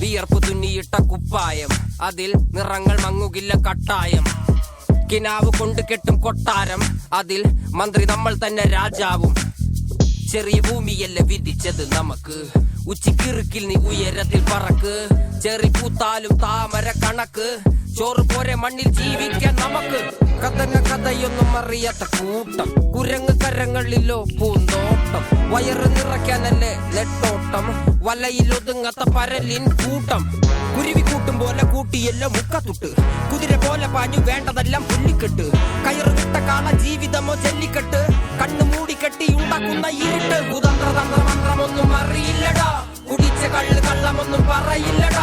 വിയർപ്പ് തുന്നിയിട്ട കുപ്പായം, അതിൽ നിറങ്ങൾ മങ്ങുകില്ല കട്ടായം. കിനാവ് കൊണ്ട് കെട്ടും കൊട്ടാരം, അതിൽ മന്ത്രി നമ്മൾ തന്നെ രാജാവും. ചെറിയ ഭൂമിയല്ല വിധിച്ചത് നമുക്ക്, ഉച്ചിക്കിറുക്കിൽ നീ ഉയരത്തിൽ പറക്ക്. ചെറി പൂത്താലും താമര കണക്ക്, ചോറ് പോരെ മണ്ണിൽ ജീവിക്കാൻ നമുക്ക്. കഥന കഥയൊന്നും അറിയാത്ത കൂട്ടം, കുരങ്ങ് കരങ്ങളിലോ പൂന്തോട്ടം. വയറ് നിറയ്ക്കാനല്ലേ നെട്ടോട്ടം, വലയിൽ ഒതുങ്ങാത്ത പരലിൻ കൂട്ടം. കുരുവി കൂട്ടും പോലെ കൂട്ടിയല്ലോ മുക്കത്തുട്ട്, കുതിര പോലെ പാഞ്ഞു വേണ്ടതെല്ലാം പുല്ലിക്കെട്ട്. കയറ് വിട്ട കാള ജീവിതമോ ജല്ലിക്കെട്ട്, കണ്ണു മൂടിക്കെട്ടി ഉണ്ടാക്കുന്ന ഇരുട്ട്. കുതന്ത്ര തന്ത്ര മന്ത്രമൊന്നും അറിയില്ലടാ, കുടിച്ച കള്ള് കള്ളമൊന്നും പറയില്ലടാ.